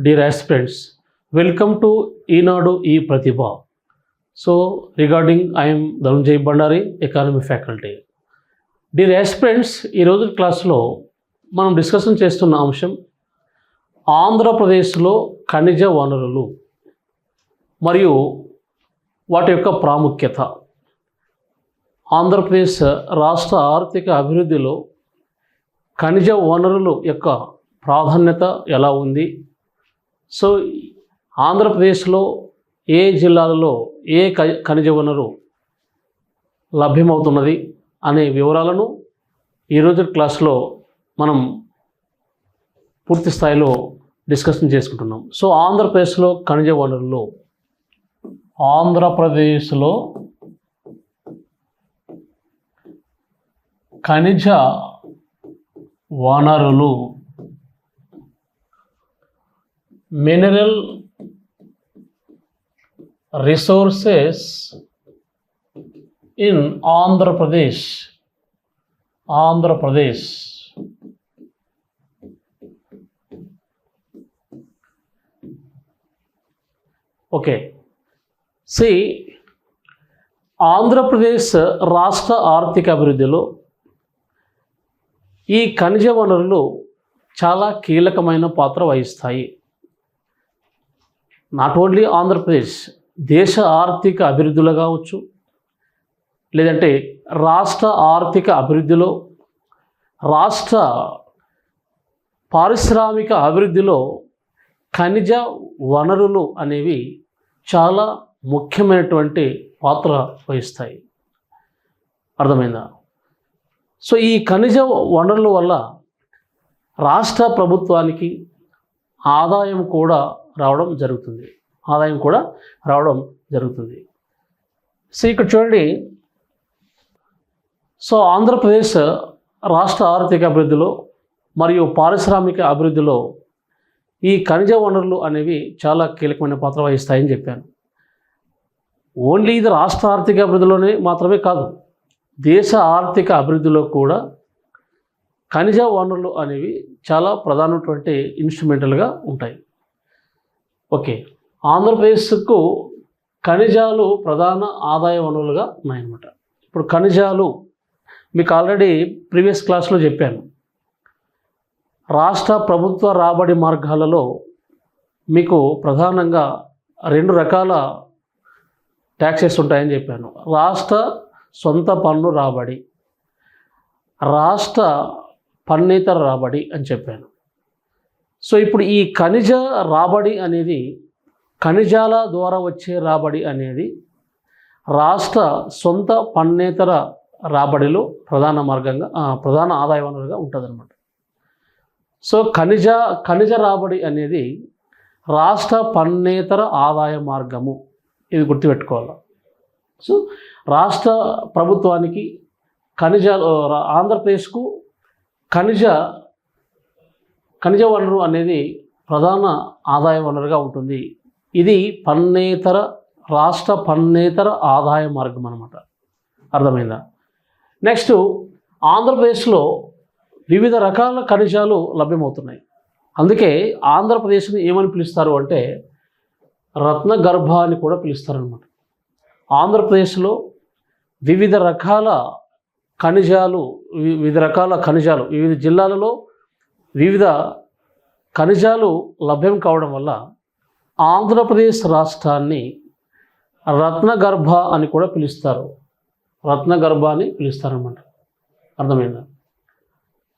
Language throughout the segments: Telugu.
dear aspirants, welcome to Eenadu E Pratibha. So, regarding I am Dhananjay Bandari, Economy Faculty. Dear aspirants, ఈ రోజు క్లాస్లో మనం డిస్కషన్ చేస్తున్న అంశం ఆంధ్రప్రదేశ్లో ఖనిజ వనరులు మరియు వాటి యొక్క ప్రాముఖ్యత. ఆంధ్రప్రదేశ్ రాష్ట్ర ఆర్థిక అభివృద్ధిలో ఖనిజ వనరుల యొక్క ప్రాధాన్యత ఎలా ఉంది, సో ఆంధ్రప్రదేశ్లో ఏ జిల్లాలలో ఏ ఖనిజ వనరు లభ్యమవుతున్నది అనే వివరాలను ఈరోజు క్లాస్లో మనం పూర్తి స్థాయిలో డిస్కషన్ చేసుకుంటున్నాం. సో ఆంధ్రప్రదేశ్లో ఖనిజ వనరులు, ఆంధ్రప్రదేశ్లో ఖనిజ వనరులు, mineral resources in Andhra Pradesh. Okay, సి ఆంధ్రప్రదేశ్ రాష్ట్ర ఆర్థిక అభివృద్ధిలో ఈ ఖనిజ వనరులు చాలా కీలకమైన పాత్ర వహిస్తాయి. నాట్ ఓన్లీ ఆంధ్రప్రదేశ్, దేశ ఆర్థిక అభివృద్ధిలో కావచ్చు, లేదంటే రాష్ట్ర ఆర్థిక అభివృద్ధిలో, రాష్ట్ర పారిశ్రామిక అభివృద్ధిలో ఖనిజ వనరులు అనేవి చాలా ముఖ్యమైనటువంటి పాత్ర వహిస్తాయి. అర్థమైందా? సో ఈ ఖనిజ వనరుల వల్ల రాష్ట్ర ప్రభుత్వానికి ఆదాయం కూడా రావడం జరుగుతుంది. సో ఇక్కడ చూడండి, సో ఆంధ్రప్రదేశ్ రాష్ట్ర ఆర్థిక అభివృద్ధిలో మరియు పారిశ్రామిక అభివృద్ధిలో ఈ ఖనిజ వనరులు అనేవి చాలా కీలకమైన పాత్ర వహిస్తాయని చెప్పాను. ఓన్లీ ఇది రాష్ట్ర ఆర్థిక అభివృద్ధిలోనే మాత్రమే కాదు, దేశ ఆర్థిక అభివృద్ధిలో కూడా ఖనిజ వనరులు అనేవి చాలా ప్రధానమైనటువంటి ఇన్స్ట్రుమెంటల్గా ఉంటాయి. ఓకే, ఆంధ్రప్రదేశ్కు ఖనిజాలు ప్రధాన ఆదాయ వనరులుగా ఉన్నాయన్నమాట. ఇప్పుడు ఖనిజాలు మీకు ఆల్రెడీ ప్రీవియస్ క్లాస్లో చెప్పాను. రాష్ట్ర ప్రభుత్వ రాబడి మార్గాలలో మీకు ప్రధానంగా 2 రకాల ట్యాక్సెస్ ఉంటాయని చెప్పాను. రాష్ట్ర సొంత పన్ను రాబడి, రాష్ట్ర పన్నేతర రాబడి అని చెప్పాను. సో ఇప్పుడు ఈ ఖనిజ రాబడి అనేది, ఖనిజాల ద్వారా వచ్చే రాబడి అనేది రాష్ట్ర సొంత పన్నేతర రాబడిలో ప్రధాన ఆదాయ వనరుగా ఉంటుందన్నమాట. సో ఖనిజ రాబడి అనేది రాష్ట్ర పన్నేతర ఆదాయ మార్గము, ఇది గుర్తుపెట్టుకోవాలి. సో రాష్ట్ర ప్రభుత్వానికి ఆంధ్రప్రదేశ్కు ఖనిజ వనరు అనేది ప్రధాన ఆదాయ వనరుగా ఉంటుంది. ఇది రాష్ట్ర పన్నేతర ఆదాయ మార్గం అన్నమాట. అర్థమైందా? నెక్స్ట్, ఆంధ్రప్రదేశ్లో వివిధ రకాల ఖనిజాలు లభ్యమవుతున్నాయి. అందుకే ఆంధ్రప్రదేశ్ని ఏమని పిలుస్తారు అంటే రత్నగర్భ అని కూడా పిలుస్తారనమాట. ఆంధ్రప్రదేశ్లో వివిధ రకాల ఖనిజాలు, వివిధ జిల్లాలలో వివిధ ఖనిజాలు లభ్యం కావడం వల్ల ఆంధ్రప్రదేశ్ రాష్ట్రాన్ని రత్నగర్భ అని కూడా పిలుస్తారు. పిలుస్తారనమాట. అర్థమైందా?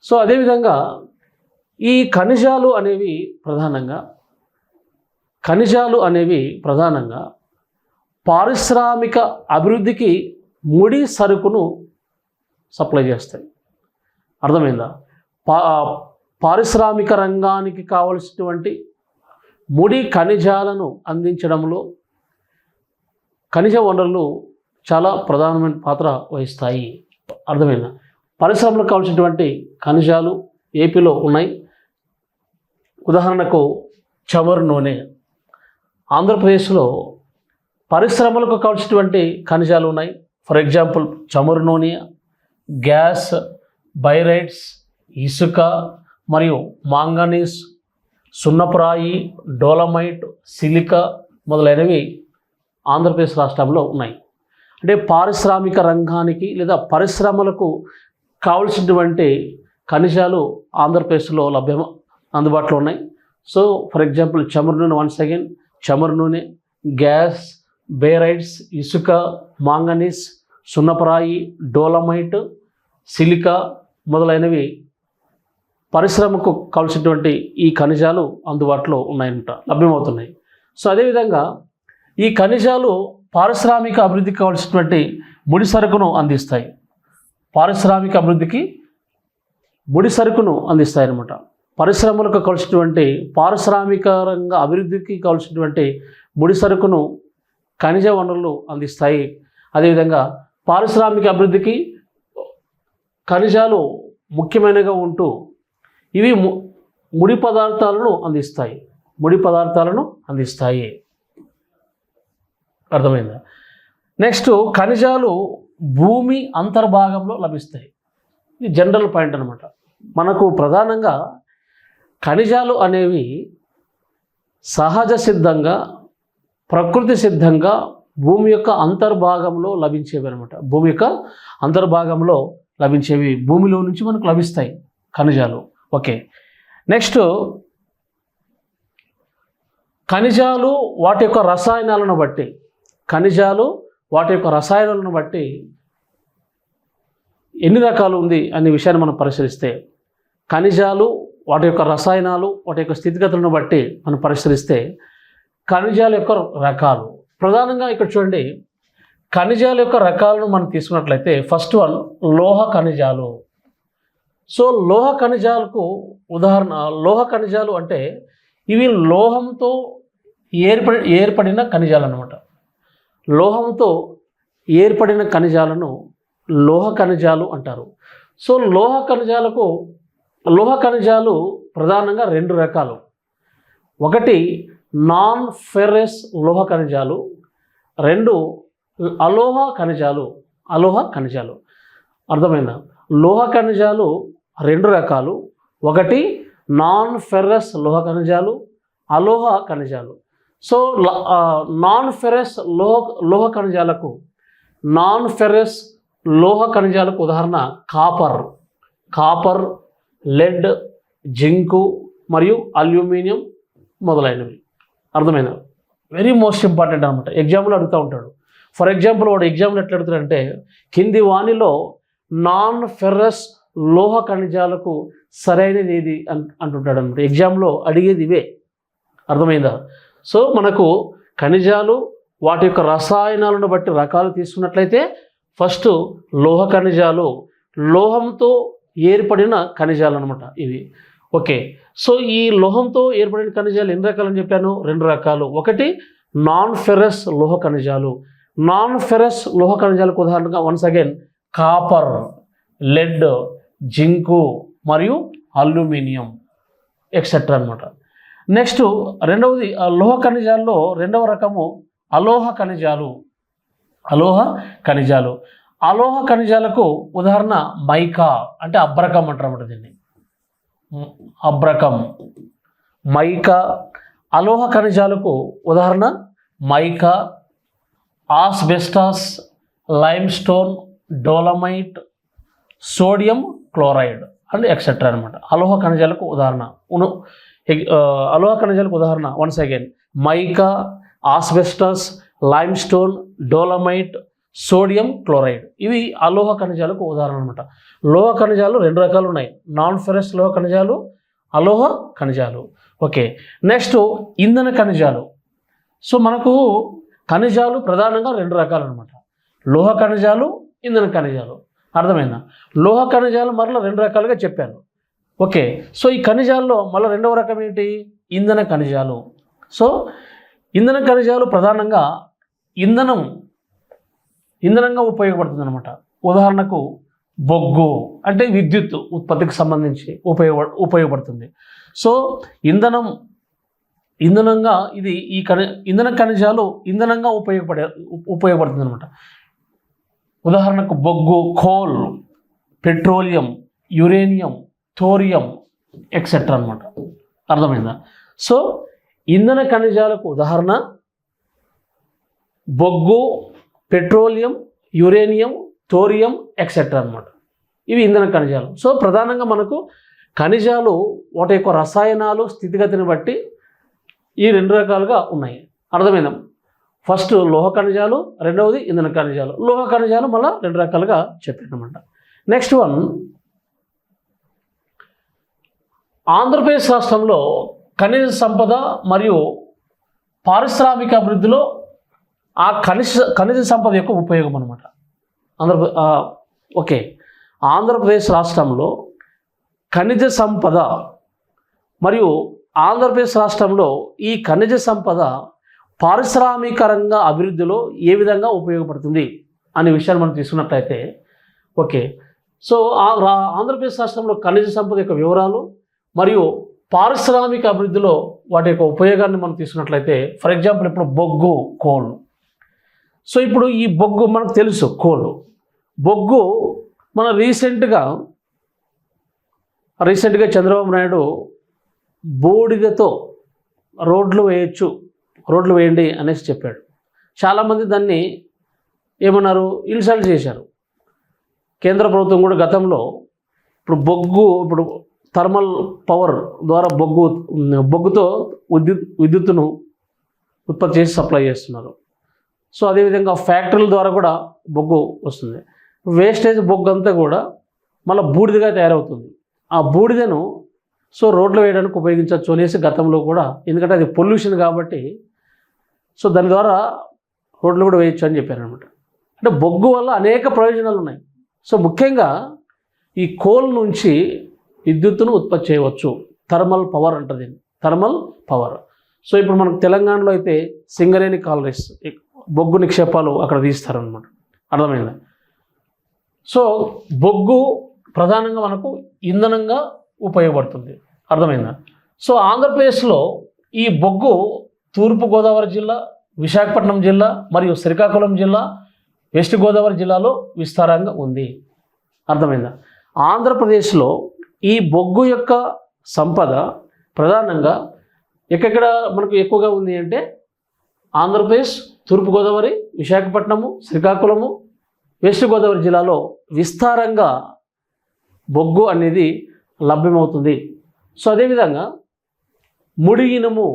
సో అదేవిధంగా ఈ ఖనిజాలు అనేవి ప్రధానంగా పారిశ్రామిక అభివృద్ధికి ముడి సరుకును సప్లై చేస్తాయి. అర్థమైందా? పారిశ్రామిక రంగానికి కావలసినటువంటి ముడి ఖనిజాలను అందించడంలో ఖనిజ వనరులు చాలా ప్రధానమైన పాత్ర వహిస్తాయి. అర్థమైందా? పరిశ్రమలకు కావాల్సినటువంటి ఖనిజాలు ఏపీలో ఉన్నాయి. ఉదాహరణకు చమురు నూనె. ఆంధ్రప్రదేశ్లో పరిశ్రమలకు కావాల్సినటువంటి ఖనిజాలు ఉన్నాయి. ఫర్ ఎగ్జాంపుల్ చమురు నూనె, గ్యాస్, బైరైట్స్, ఇసుక మరియు మాంగనీస్, సున్నపురాయి, డోలమైట్, సిలికా మొదలైనవి ఆంధ్రప్రదేశ్ రాష్ట్రంలో ఉన్నాయి. అంటే పారిశ్రామిక రంగానికి లేదా పరిశ్రమలకు కావలసినటువంటి ఖనిజాలు ఆంధ్రప్రదేశ్లో అందుబాటులో ఉన్నాయి. సో ఫర్ ఎగ్జాంపుల్ చమురు నూనె, వన్స్ అగైన్ చమురు నూనె, గ్యాస్, బేరైట్స్, ఇసుక, మాంగనీస్, సున్నపరాయి, డోలమైట్, సిలికా మొదలైనవి పరిశ్రమకు కావాల్సినటువంటి ఈ ఖనిజాలు అందుబాటులో ఉన్నాయంట, లభ్యమవుతున్నాయి. సో అదేవిధంగా ఈ ఖనిజాలు పారిశ్రామిక అభివృద్ధికి కావాల్సినటువంటి ముడి సరుకును అందిస్తాయి. పారిశ్రామిక అభివృద్ధికి ముడి సరుకును అందిస్తాయి అన్నమాట. పరిశ్రమలకు కావాల్సినటువంటి పారిశ్రామిక రంగ అభివృద్ధికి కావాల్సినటువంటి ముడి సరుకును ఖనిజ వనరులు అందిస్తాయి. అదేవిధంగా పారిశ్రామిక అభివృద్ధికి ఖనిజాలు ముఖ్యమైనగా ఉంటూ ఇవి ముడి పదార్థాలను అందిస్తాయి. అర్థమైందా? నెక్స్ట్, ఖనిజాలు భూమి అంతర్భాగంలో లభిస్తాయి. ఇది జనరల్ పాయింట్ అనమాట. మనకు ప్రధానంగా ఖనిజాలు అనేవి సహజ సిద్ధంగా, ప్రకృతి సిద్ధంగా భూమి యొక్క అంతర్భాగంలో లభించేవి అనమాట. భూమి యొక్క అంతర్భాగంలో లభించేవి, భూమిలో నుంచి మనకు లభిస్తాయి ఖనిజాలు. ఓకే, నెక్స్ట్, ఖనిజాలు వాటి యొక్క రసాయనాలను బట్టి ఎన్ని రకాలు ఉంది అనే విషయాన్ని మనం పరిశీలిస్తే, ఖనిజాలు వాటి యొక్క రసాయనాలు, వాటి యొక్క స్థితిగతులను బట్టి మనం పరిశీలిస్తే ఖనిజాల యొక్క రకాలు ప్రధానంగా ఇక్కడ చూడండి. ఖనిజాల యొక్క రకాలను మనం తీసుకున్నట్లయితే ఫస్ట్ వన్ లోహ ఖనిజాలు. సో లోహ ఖనిజాలకు ఉదాహరణ, లోహ ఖనిజాలు అంటే ఇవి లోహంతో ఏర్పడిన ఖనిజాలు అన్నమాట. లోహంతో ఏర్పడిన ఖనిజాలను లోహ ఖనిజాలు అంటారు. సో లోహ ఖనిజాలు ప్రధానంగా రెండు రకాలు. ఒకటి నాన్ ఫెర్రస్ లోహ ఖనిజాలు, రెండు అలోహ ఖనిజాలు. అర్థమైందా? లోహ ఖనిజాలు రెండు రకాలు. ఒకటి నాన్ ఫెర్రస్ లోహ ఖనిజాలు, అలోహ ఖనిజాలు. సో నాన్ ఫెర్రస్ లోహ ఖనిజాలకు ఉదాహరణ కాపర్, లెడ్, జింకు మరియు అల్యూమినియం మొదలైనవి. అర్థమైనా? వెరీ మోస్ట్ ఇంపార్టెంట్ అనమాట. ఎగ్జామ్లో అడుగుతూ ఉంటాడు. ఫర్ ఎగ్జాంపుల్ వాడు ఎగ్జామ్లో ఎట్లా అడుగుతాడంటే, కింది వాణిలో నాన్ ఫెర్రస్ లోహ ఖనిజాలకు సరైనది ఏది అంటుంటాడు అనమాట. ఎగ్జామ్లో అడిగేది ఇవే. అర్థమైందా? సో మనకు ఖనిజాలు వాటి యొక్క రసాయనాలను బట్టి రకాలు తీసుకున్నట్లయితే ఫస్ట్ లోహ ఖనిజాలు, లోహంతో ఏర్పడిన ఖనిజాలు అనమాట ఇవి. ఓకే, సో ఈ లోహంతో ఏర్పడిన ఖనిజాలు ఎన్ని రకాలని చెప్పాను? రెండు రకాలు. ఒకటి నాన్ ఫెర్రస్ లోహ ఖనిజాలు. నాన్ ఫెర్రస్ లోహ ఖనిజాలకు ఉదాహరణగా once again copper, lead, zinc మరియు అల్యూమినియం ఎక్సెట్రా అనమాట. నెక్స్ట్ రెండవది లోహ ఖనిజాల్లో రెండవ రకము అలోహ ఖనిజాలు. అలోహ ఖనిజాలకు ఉదాహరణ మైకా, అంటే అబ్రకం అంటారు అన్నమాట దీన్ని. మైకా. అలోహ ఖనిజాలకు ఉదాహరణ mica, asbestos, lime stone, dolomite, sodium chloride and etcetera అనమాట. అలోహ ఖనిజాలకు ఉదాహరణ once again mica, asbestos, lime stone, dolomite, sodium chloride. ఇవి అలోహ ఖనిజాలకు ఉదాహరణ అనమాట. లోహ ఖనిజాలు రెండు రకాలు ఉన్నాయి, నాన్ ఫెర్రస్ లోహ ఖనిజాలు, అలోహ ఖనిజాలు. ఓకే, నెక్స్ట్ ఇంధన ఖనిజాలు. సో మనకు ఖనిజాలు ప్రధానంగా రెండు రకాలు అనమాట, లోహ ఖనిజాలు, ఇంధన ఖనిజాలు. అర్థమైందా? లోహ ఖనిజాలు మరలా రెండు రకాలుగా చెప్పాను. ఓకే, సో ఈ ఖనిజాల్లో మళ్ళీ రెండవ రకం ఏంటి? ఇంధన ఖనిజాలు. సో ఇంధన ఖనిజాలు ప్రధానంగా ఇంధనంగా ఉపయోగపడుతుంది అనమాట. ఉదాహరణకు బొగ్గు, అంటే విద్యుత్ ఉత్పత్తికి సంబంధించి ఉపయోగపడుతుంది. సో ఇంధనంగా ఇది ఇంధన ఖనిజాలు ఇంధనంగా ఉపయోగపడుతుంది అనమాట. ఉదాహరణకు బొగ్గు, coal, petroleum, uranium, thorium etcetera అనమాట. అర్థమైందా? సో ఇంధన ఖనిజాలకు ఉదాహరణ బొగ్గు, పెట్రోలియం, యురేనియం, థోరియం ఎక్సెట్రా అనమాట. ఇవి ఇంధన ఖనిజాలు. సో ప్రధానంగా మనకు ఖనిజాలు వాటి యొక్క రసాయనాలు స్థితిగతిని బట్టి ఈ 2 రకాలుగా ఉన్నాయి. అర్థమైందా? ఫస్ట్ లోహ ఖనిజాలు, రెండవది ఇంధన ఖనిజాలు. లోహ ఖనిజాలు మళ్ళీ 2 రకాలుగా చెప్పానమాట. నెక్స్ట్ వన్, ఆంధ్రప్రదేశ్ రాష్ట్రంలో ఖనిజ సంపద మరియు పారిశ్రామిక అభివృద్ధిలో ఆ ఖనిజ సంపద యొక్క ఉపయోగం అనమాట. ఓకే, ఆంధ్రప్రదేశ్ రాష్ట్రంలో ఖనిజ సంపద మరియు ఆంధ్రప్రదేశ్ రాష్ట్రంలో ఈ ఖనిజ సంపద పారిశ్రామిక రంగ అభివృద్ధిలో ఏ విధంగా ఉపయోగపడుతుంది అనే విషయాన్ని మనం తీసుకున్నట్లయితే, ఓకే, సో ఆంధ్రప్రదేశ్ రాష్ట్రంలో ఖనిజ సంపద యొక్క వివరాలు మరియు పారిశ్రామిక అభివృద్ధిలో వాటి యొక్క ఉపయోగాన్ని మనం తీసుకున్నట్లయితే, ఫర్ ఎగ్జాంపుల్ ఇప్పుడు బొగ్గు, కోల్. సో ఇప్పుడు ఈ బొగ్గు మనకు తెలుసు, కోల్, బొగ్గు మన రీసెంట్గా చంద్రబాబు నాయుడు బూడిదతో రోడ్లు వేయండి అనేసి చెప్పాడు. చాలామంది దాన్ని ఏమన్నారు, ఇన్సల్ట్ చేశారు. కేంద్ర ప్రభుత్వం కూడా గతంలో ఇప్పుడు థర్మల్ పవర్ ద్వారా బొగ్గుతో విద్యుత్తును ఉత్పత్తి చేసి సప్లై చేస్తున్నారు. సో అదేవిధంగా ఫ్యాక్టరీల ద్వారా కూడా బొగ్గు వస్తుంది. వేస్టేజ్ బొగ్గు అంతా కూడా మళ్ళీ బూడిదగా తయారవుతుంది. ఆ బూడిదను సో రోడ్లు వేయడానికి ఉపయోగించవచ్చు అనేసి గతంలో కూడా, ఎందుకంటే అది పొల్యూషన్ కాబట్టి, సో దాని ద్వారా రోడ్లు కూడా వేయచ్చు అని చెప్పారు అనమాట. అంటే బొగ్గు వల్ల అనేక ప్రయోజనాలు ఉన్నాయి. సో ముఖ్యంగా ఈ కోల్ నుంచి విద్యుత్తును ఉత్పత్తి చేయవచ్చు. థర్మల్ పవర్ అంటారు దీన్ని, థర్మల్ పవర్. సో ఇప్పుడు మనకు తెలంగాణలో అయితే సింగరేణి కాలరీస్ బొగ్గు నిక్షేపాలు అక్కడ తీస్తారనమాట. అర్థమైందా? సో బొగ్గు ప్రధానంగా మనకు ఇంధనంగా ఉపయోగపడుతుంది. అర్థమైందా? సో ఆంధ్రప్రదేశ్లో ఈ బొగ్గు తూర్పుగోదావరి జిల్లా, విశాఖపట్నం జిల్లా మరియు శ్రీకాకుళం జిల్లా, వెస్ట్ గోదావరి జిల్లాలో విస్తారంగా ఉంది. అర్థమైందా? ఆంధ్రప్రదేశ్లో ఈ బొగ్గు యొక్క సంపద ప్రధానంగా ఎక్కడ మనకు ఎక్కువగా ఉంది అంటే ఆంధ్రప్రదేశ్, తూర్పుగోదావరి, విశాఖపట్నము, శ్రీకాకుళము, వెస్ట్ గోదావరి జిల్లాలో విస్తారంగా బొగ్గు అనేది లభ్యమవుతుంది. సో అదేవిధంగా ముడి ఇనుము,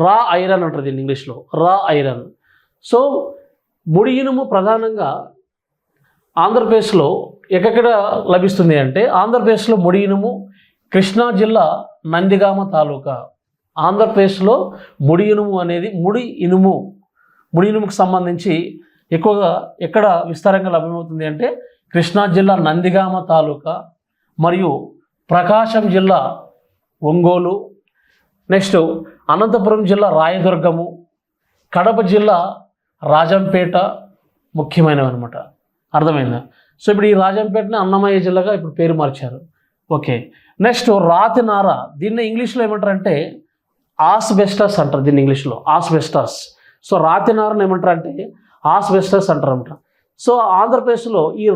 రా ఐరన్ అంటారు దీన్ని ఇంగ్లీష్లో, రా ఐరన్. సో ముడి ఇనుము ప్రధానంగా ఆంధ్రప్రదేశ్లో ఎక్కడ లభిస్తుంది అంటే, ఆంధ్రప్రదేశ్లో ముడి ఇనుము కృష్ణా జిల్లా నందిగామ తాలూకా. ఆంధ్రప్రదేశ్లో ముడి ఇనుము అనేది ముడి ఇనుముకు సంబంధించి ఎక్కువగా ఎక్కడ విస్తారంగా లభ్యమవుతుంది అంటే కృష్ణా జిల్లా నందిగామ తాలూకా మరియు ప్రకాశం జిల్లా ఒంగోలు, నెక్స్ట్ అనంతపురం జిల్లా రాయదుర్గము, కడప జిల్లా రాజంపేట ముఖ్యమైనవి అనమాట. అర్థమైందా? సో ఇప్పుడు ఈ రాజంపేటని అన్నమయ్య జిల్లాగా ఇప్పుడు పేరు మార్చారు. ఓకే, నెక్స్ట్ రాతినార, దీన్ని ఇంగ్లీష్లో ఏమంటారంటే ఆస్బెస్టస్ అంటారు. దీన్ని ఇంగ్లీష్లో ఆస్బెస్టస్. సో రాతినారని ఏమంటారంటే ఆస్బెస్టస్ అంటారంట. సో ఆంధ్రప్రదేశ్లో ఈ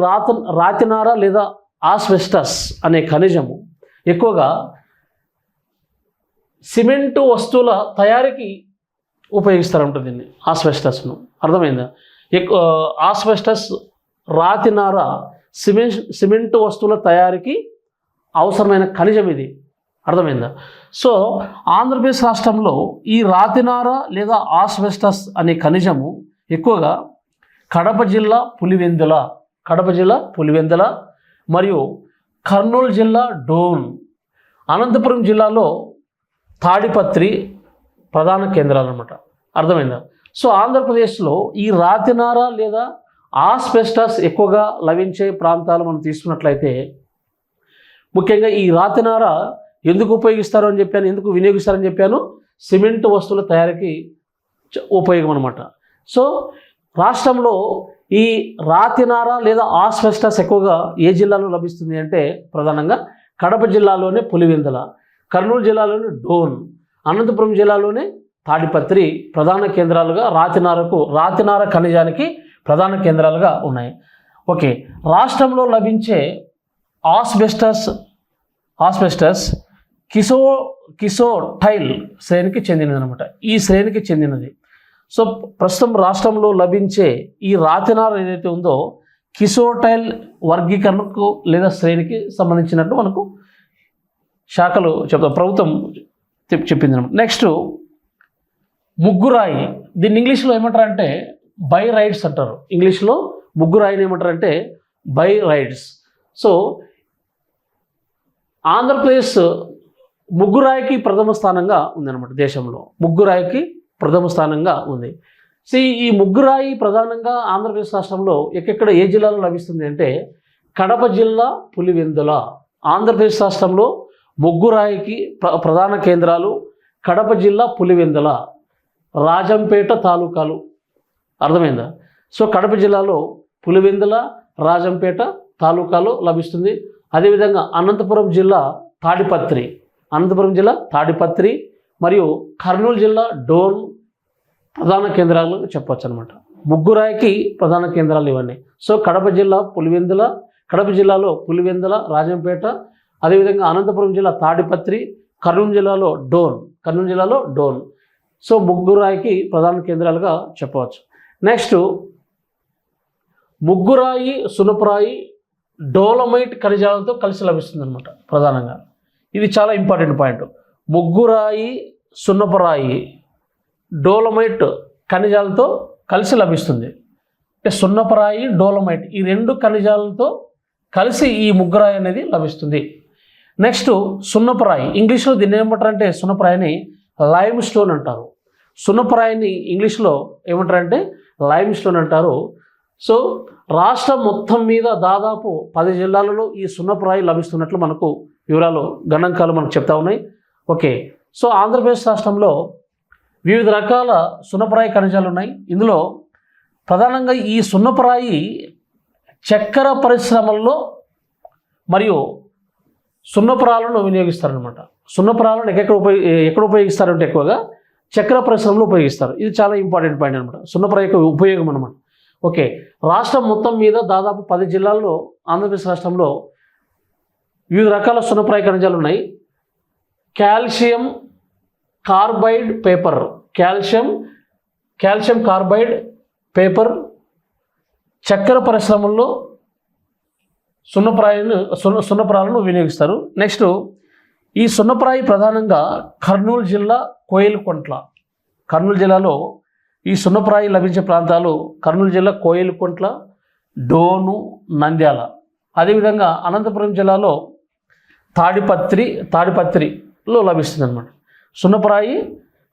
రాతినార లేదా ఆస్బెస్టస్ అనే ఖనిజము ఎక్కువగా సిమెంటు వస్తువుల తయారీకి ఉపయోగిస్తారంట దీన్ని, ఆస్బెస్టస్ను. అర్థమైందా? ఆస్బెస్టస్, రాతినార సిమెంటు వస్తువుల తయారీకి అవసరమైన ఖనిజం ఇది. అర్థమైందా? సో ఆంధ్రప్రదేశ్ రాష్ట్రంలో ఈ రాతినార లేదా ఆస్బెస్టస్ అనే ఖనిజము ఎక్కువగా కడప జిల్లా పులివెందుల మరియు కర్నూలు జిల్లా డోన్, అనంతపురం జిల్లాలో తాడిపత్రి ప్రధాన కేంద్రాలు అన్నమాట. అర్థమైందా? సో ఆంధ్రప్రదేశ్లో ఈ రాతినార లేదా ఆస్బెస్టస్ ఎక్కువగా లభించే ప్రాంతాలు మనం తీసుకున్నట్లయితే, ముఖ్యంగా ఈ రాతినార ఎందుకు ఉపయోగిస్తారు అని చెప్పాను, ఎందుకు వినియోగిస్తారని చెప్పాను, సిమెంట్ వస్తువుల తయారీకి ఉపయోగం అనమాట. సో రాష్ట్రంలో ఈ రాతినార లేదా ఆస్బెస్టస్ ఎక్కువగా ఏ జిల్లాలో లభిస్తుంది అంటే ప్రధానంగా కడప జిల్లాలోనే పులివెందుల, కర్నూలు రాతినారలోని డోన్, అనంతపురం జిల్లాలోనే తాడిపత్రి ప్రధాన కేంద్రాలుగా రాతినార ఖనిజానికి ప్రధాన కేంద్రాలుగా ఉన్నాయి. ఓకే, రాష్ట్రంలో లభించే ఆస్బెస్టస్ కిసోటైల్ శ్రేణికి చెందినది అనమాట. ఈ శ్రేణికి చెందినది. సో ప్రస్తుతం రాష్ట్రంలో లభించే ఈ రాతినార ఏదైతే ఉందో కిసోటైల్ వర్గీకరణకు లేదా శ్రేణికి సంబంధించినట్టు మనకు శాఖలు ప్రభుత్వం చెప్పింది అనమాట. నెక్స్ట్ ముగ్గురాయి. దీన్ని ఇంగ్లీష్లో ఏమంటారంటే బై రైడ్స్ అంటారు. ఇంగ్లీష్లో ముగ్గురాయిని ఏమంటారంటే బై రైడ్స్. సో ఆంధ్రప్రదేశ్ ముగ్గురాయికి ప్రథమ స్థానంగా ఉందన్నమాట. దేశంలో ముగ్గురాయికి ప్రథమ స్థానంగా ఉంది. సో ఈ ముగ్గురాయి ప్రధానంగా ఆంధ్రప్రదేశ్ రాష్ట్రంలో ఎక్కడెక్కడ ఏ జిల్లాలో లభిస్తుంది అంటే కడప జిల్లా, పులివెందుల. ఆంధ్రప్రదేశ్ రాష్ట్రంలో ముగ్గురాయికి ప్రధాన కేంద్రాలు కడప జిల్లా, పులివెందుల, రాజంపేట తాలూకాలు. అర్థమైందా? సో కడప జిల్లాలో పులివెందుల, రాజంపేట తాలూకాలో లభిస్తుంది. అదేవిధంగా అనంతపురం జిల్లా తాడిపత్రి మరియు కర్నూలు జిల్లా డోన్ ప్రధాన కేంద్రాలు చెప్పవచ్చు అనమాట. ముగ్గురాయికి ప్రధాన కేంద్రాలు ఇవన్నీ. సో కడప జిల్లాలో పులివెందుల, రాజంపేట, అదేవిధంగా అనంతపురం జిల్లా తాడిపత్రి, కర్నూలు జిల్లాలో డోన్. సో ముగ్గురాయికి ప్రధాన కేంద్రాలుగా చెప్పవచ్చు. నెక్స్ట్ ముగ్గురాయి, సున్నపురాయి డోలమైట్ ఖనిజాలతో కలిసి లభిస్తుంది అనమాట ప్రధానంగా. ఇది చాలా ఇంపార్టెంట్ పాయింట్. ముగ్గురాయి, సున్నపురాయి డోలమైట్ ఖనిజాలతో కలిసి లభిస్తుంది. అంటే సున్నపురాయి, డోలమైట్ ఈ రెండు ఖనిజాలతో కలిసి ఈ ముగ్గురాయి అనేది లభిస్తుంది. నెక్స్ట్ సున్నపురాయి. ఇంగ్లీష్లో దీన్ని ఏమంటారంటే సున్నపురాయిని లైమ్ స్టోన్ అంటారు. సున్నపురాయిని ఇంగ్లీష్లో ఏమంటారంటే లైమ్ స్టోన్ అంటారు. సో రాష్ట్రం మొత్తం మీద దాదాపు 10 జిల్లాలలో ఈ సున్నపురాయి లభిస్తున్నట్లు మనకు వివరాలు గణాంకాలు మనకు చెప్తా ఉన్నాయి. ఓకే. సో ఆంధ్రప్రదేశ్ రాష్ట్రంలో వివిధ రకాల సున్నపురాయి ఖనిజాలు ఉన్నాయి. ఇందులో ప్రధానంగా ఈ సున్నపురాయి చక్కెర పరిశ్రమల్లో మరియు సున్నపురాలను వినియోగిస్తారనమాట. సున్నపురాలను ఎక్కడ ఉపయోగిస్తారంటే ఎక్కువగా చక్కెర పరిశ్రమలో ఉపయోగిస్తారు. ఇది చాలా ఇంపార్టెంట్ పాయింట్ అనమాట. సున్నపురాయి యొక్క ఉపయోగం అనమాట. ఓకే. రాష్ట్రం మొత్తం మీద దాదాపు 10 జిల్లాల్లో ఆంధ్రప్రదేశ్ రాష్ట్రంలో వివిధ రకాల సున్నపురాయి ఖనిజాలు ఉన్నాయి. కాల్షియం కార్బైడ్ పేపర్ చక్కెర పరిశ్రమల్లో సున్నపురాలను వినియోగిస్తారు. నెక్స్ట్ ఈ సున్నపురాయి ప్రధానంగా కర్నూలు జిల్లాలో ఈ సున్నపురాయి లభించే ప్రాంతాలు కర్నూలు జిల్లా కోయిలకుంట్ల, డోను, నంద్యాల. అదేవిధంగా అనంతపురం జిల్లాలో తాడిపత్రిలో లభిస్తుంది అనమాట. సున్నపురాయి